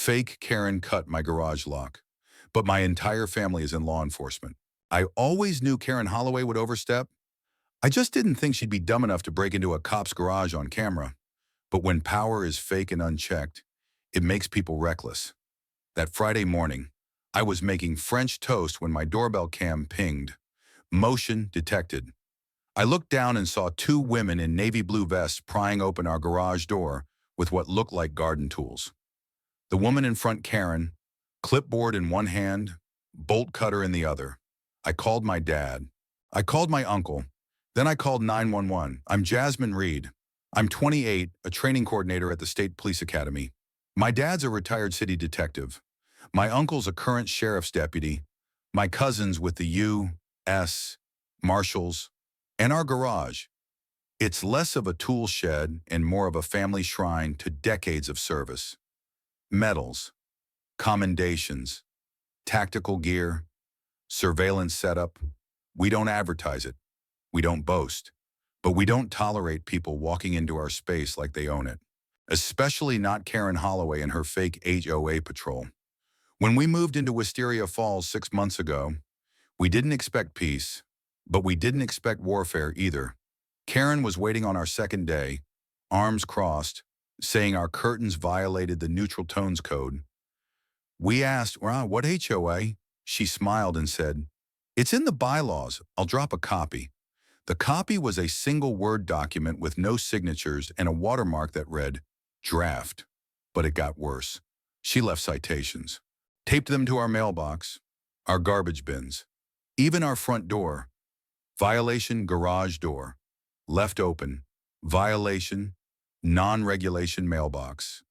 Fake Karen cut my garage lock, but my entire family is in law enforcement. I always knew Karen Holloway would overstep. I just didn't think she'd be dumb enough to break into a cop's garage on camera. But when power is fake and unchecked, it makes people reckless. That Friday morning, I was making French toast when my doorbell cam pinged. Motion detected. I looked down and saw two women in navy blue vests prying open our garage door with what looked like garden tools. The woman in front, Karen, clipboard in one hand, bolt cutter in the other. I called my dad. I called my uncle. Then I called 911. I'm Jasmine Reed. I'm 28, a training coordinator at the State Police Academy. My dad's a retired city detective. My uncle's a current sheriff's deputy. My cousin's with the U.S. Marshals. And our garage. It's less of a tool shed and more of a family shrine to decades of service. Medals, commendations, tactical gear, surveillance setup. We don't advertise it. We don't boast. But we don't tolerate people walking into our space like they own it. Especially not Karen Holloway and her fake HOA patrol. When we moved into Wisteria Falls 6 months ago, we didn't expect peace, but we didn't expect warfare either. Karen was waiting on our second day, arms crossed, saying our curtains violated the neutral tones code. We asked, what HOA? She smiled and said, it's in the bylaws. I'll drop a copy. The copy was a single Word document with no signatures and a watermark that read, draft. But it got worse. She left citations, taped them to our mailbox, our garbage bins, even our front door. Violation garage door, left open, violation, non-regulation mailbox,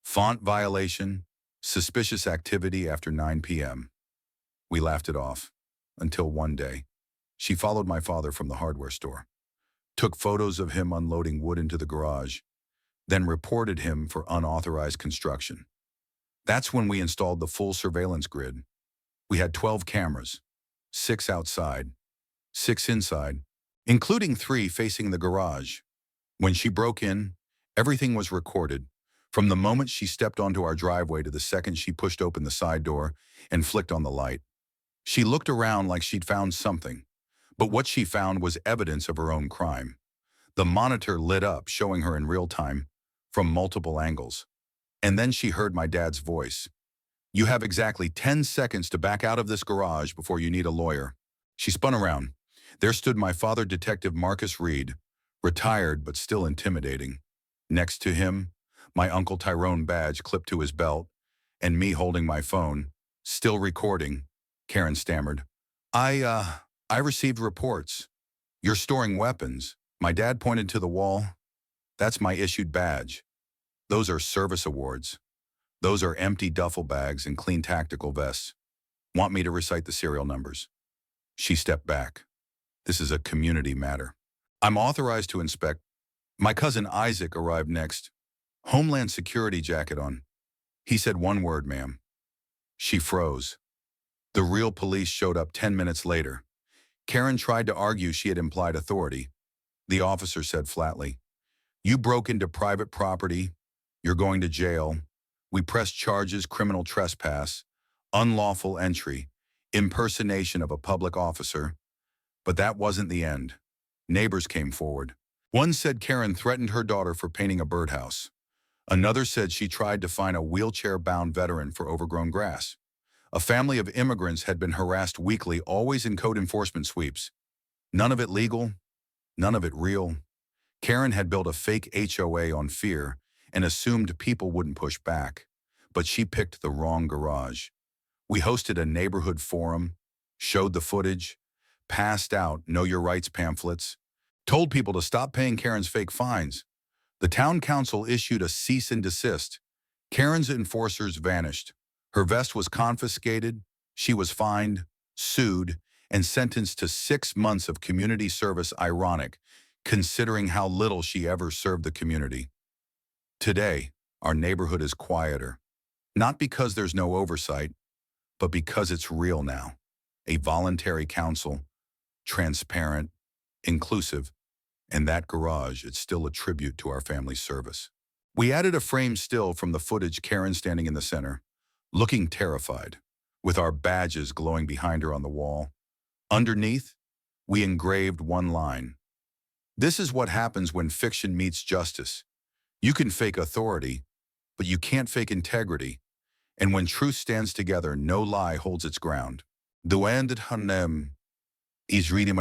font violation, suspicious activity after 9 p.m. We laughed it off, until one day, she followed my father from the hardware store, took photos of him unloading wood into the garage, then reported him for unauthorized construction. That's when we installed the full surveillance grid. We had 12 cameras, 6 outside, 6 inside, including 3 facing the garage. When she broke in, everything was recorded, from the moment she stepped onto our driveway to the second she pushed open the side door and flicked on the light. She looked around like she'd found something, but what she found was evidence of her own crime. The monitor lit up, showing her in real time, from multiple angles. And then she heard my dad's voice. You have exactly 10 seconds to back out of this garage before you need a lawyer. She spun around. There stood my father, Detective Marcus Reed, retired but still intimidating. Next to him, my Uncle Tyrone badge clipped to his belt, and me holding my phone, still recording. Karen stammered. I received reports. You're storing weapons. My dad pointed to the wall. That's my issued badge. Those are service awards. Those are empty duffel bags and clean tactical vests. Want me to recite the serial numbers? She stepped back. This is a community matter. I'm authorized to inspect. My cousin Isaac arrived next. Homeland Security jacket on. He said one word, ma'am. She froze. The real police showed up 10 minutes later. Karen tried to argue she had implied authority. The officer said flatly, you broke into private property. You're going to jail. We pressed charges, criminal trespass, unlawful entry, impersonation of a public officer. But that wasn't the end. Neighbors came forward. One said Karen threatened her daughter for painting a birdhouse. Another said she tried to fine a wheelchair-bound veteran for overgrown grass. A family of immigrants had been harassed weekly, always in code enforcement sweeps. None of it legal, none of it real. Karen had built a fake HOA on fear and assumed people wouldn't push back. But she picked the wrong garage. We hosted a neighborhood forum, showed the footage, passed out Know Your Rights pamphlets, told people to stop paying Karen's fake fines. The town council issued a cease and desist. Karen's enforcers vanished. Her vest was confiscated, she was fined, sued, and sentenced to 6 months of community service. Ironic, considering how little she ever served the community. Today, our neighborhood is quieter. Not because there's no oversight, but because it's real now. A voluntary council, transparent, inclusive, and that garage, it's still a tribute to our family service. We added a frame still from the footage, Karen standing in the center, looking terrified, with our badges glowing behind her on the wall. Underneath, we engraved one line. This is what happens when fiction meets justice. You can fake authority, but you can't fake integrity. And when truth stands together, no lie holds its ground. Duandit hanem is reading